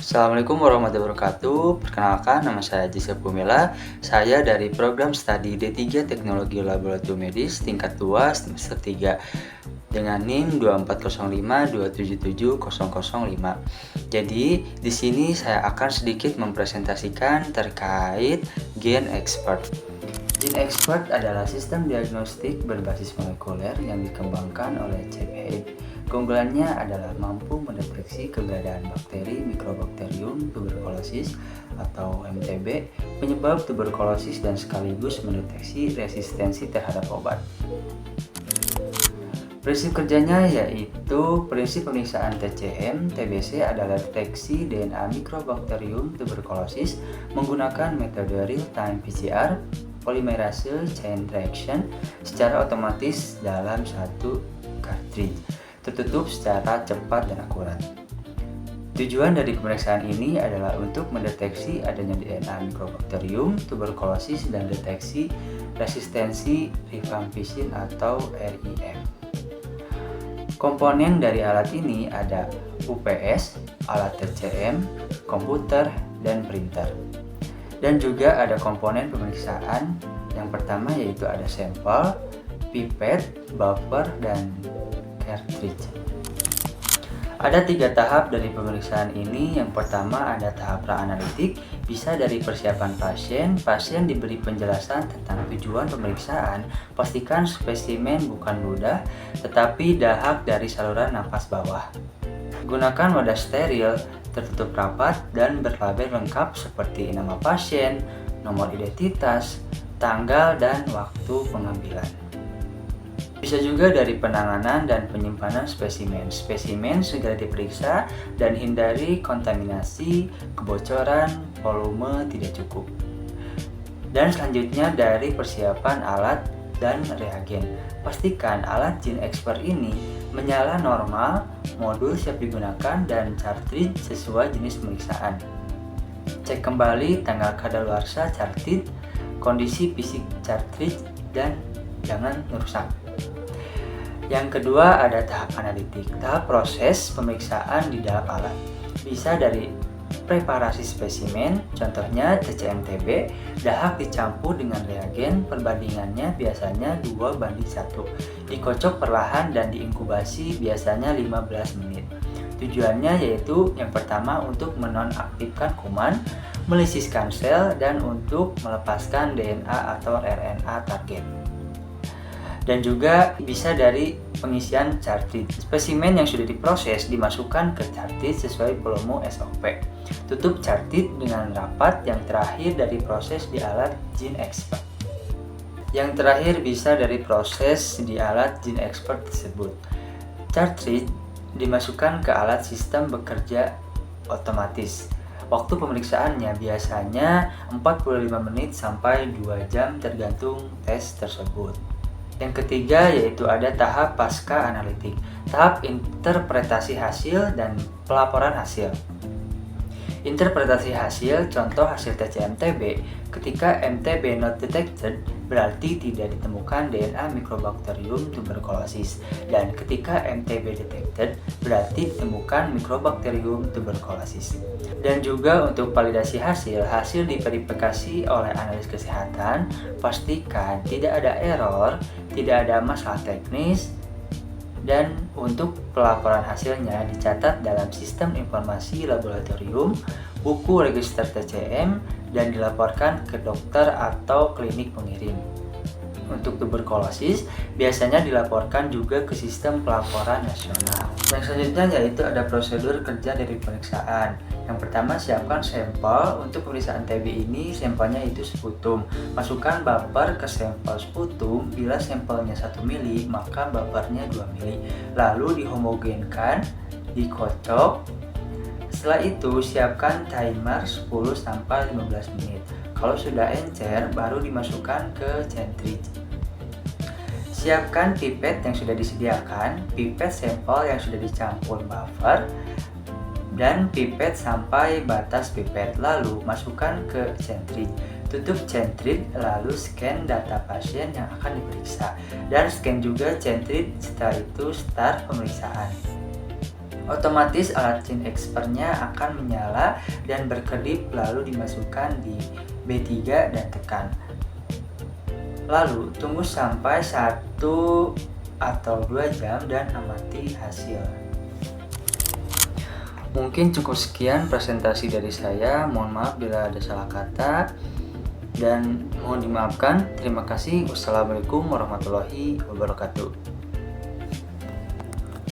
Assalamualaikum warahmatullahi wabarakatuh. Perkenalkan, nama saya Jisya Pumela. Saya dari program studi D3 Teknologi Laboratorium Medis tingkat 2 semester 3 dengan NIM 24052777005. Jadi, di sini saya akan sedikit mempresentasikan terkait GenExpert. GenExpert adalah sistem diagnostik berbasis molekuler yang dikembangkan oleh Chip Head. Keunggulannya adalah mampu mendeteksi keberadaan bakteri Mycobacterium tuberculosis atau MTB, penyebab tuberkulosis dan sekaligus mendeteksi resistensi terhadap obat. Prinsip kerjanya yaitu prinsip pemeriksaan TCM, TBC adalah deteksi DNA Mycobacterium tuberculosis menggunakan metode real-time PCR, polymerase chain reaction secara otomatis dalam satu cartridge, tertutup secara cepat dan akurat. Tujuan dari pemeriksaan ini adalah untuk mendeteksi adanya DNA Mycobacterium tuberculosis dan deteksi resistensi rifampicin atau RIF. Komponen dari alat ini ada UPS, alat TCM, komputer, dan printer. Dan juga ada komponen pemeriksaan. Yang pertama yaitu ada sampel, pipet, buffer, dan cartridge. Ada 3 tahap dari pemeriksaan ini. Yang pertama ada tahap pra-analitik, bisa dari persiapan pasien. Pasien diberi penjelasan tentang tujuan pemeriksaan, pastikan spesimen bukan ludah, tetapi dahak dari saluran napas bawah. Gunakan wadah steril, tertutup rapat, dan berlabel lengkap seperti nama pasien, nomor identitas, tanggal, dan waktu pengambilan. Bisa juga dari penanganan dan penyimpanan spesimen. Spesimen segera diperiksa dan hindari kontaminasi, kebocoran, volume tidak cukup. Dan selanjutnya dari persiapan alat dan reagen. Pastikan alat GenExpert ini menyala normal, modul siap digunakan, dan cartridge sesuai jenis pemeriksaan. Cek kembali tanggal kadaluarsa cartridge, kondisi fisik cartridge, dan jangan rusak. Yang kedua ada tahap analitik, tahap proses pemeriksaan di dalam alat. Bisa dari preparasi spesimen, contohnya TCM-TB, dahak dicampur dengan reagen, perbandingannya biasanya 2:1. Dikocok perlahan dan diinkubasi biasanya 15 menit. Tujuannya yaitu yang pertama untuk menonaktifkan kuman, melisiskan sel, dan untuk melepaskan DNA atau RNA target. Dan juga bisa dari pengisian cartridge. Spesimen yang sudah diproses dimasukkan ke cartridge sesuai volume SOP. Tutup cartridge dengan rapat. Yang terakhir dari proses di alat GenExpert. Yang terakhir bisa dari proses di alat GenExpert tersebut. Cartridge dimasukkan ke alat sistem bekerja otomatis. Waktu pemeriksaannya biasanya 45 menit sampai 2 jam tergantung tes tersebut. Yang ketiga yaitu ada tahap pasca analitik, tahap interpretasi hasil dan pelaporan hasil. Interpretasi hasil, contoh hasil TCM-TB, ketika MTB not detected berarti tidak ditemukan DNA Mycobacterium tuberculosis, dan ketika MTB detected berarti ditemukan Mycobacterium tuberculosis. Dan juga untuk validasi hasil diverifikasi oleh analis kesehatan, pastikan tidak ada error, tidak ada masalah teknis, dan untuk pelaporan hasilnya dicatat dalam sistem informasi laboratorium, buku register TCM, dan dilaporkan ke dokter atau klinik pengirim. Untuk tuberkulosis biasanya dilaporkan juga ke sistem pelaporan nasional. Yang selanjutnya yaitu ada prosedur kerja dari pemeriksaan. Yang pertama, siapkan sampel. Untuk pemeriksaan TB ini sampelnya itu sputum. Masukkan buffer ke sampel sputum. Bila sampelnya 1 mili maka buffernya 2 mili. Lalu dihomogenkan, dikocok. Setelah itu siapkan timer 10-15 menit. Kalau sudah encer baru dimasukkan ke cartridge. Siapkan pipet yang sudah disediakan, pipet sampel yang sudah dicampur buffer, dan pipet sampai batas pipet. Lalu masukkan ke cartridge. Tutup cartridge lalu scan data pasien yang akan diperiksa. Dan scan juga cartridge, setelah itu start pemeriksaan. Otomatis alat Chin Expertnya akan menyala dan berkedip lalu dimasukkan di B3 dan tekan. Lalu tunggu sampai 1 atau 2 jam dan amati hasil. Mungkin cukup sekian presentasi dari saya. Mohon maaf bila ada salah kata dan mohon dimaafkan. Terima kasih. Wassalamualaikum warahmatullahi wabarakatuh.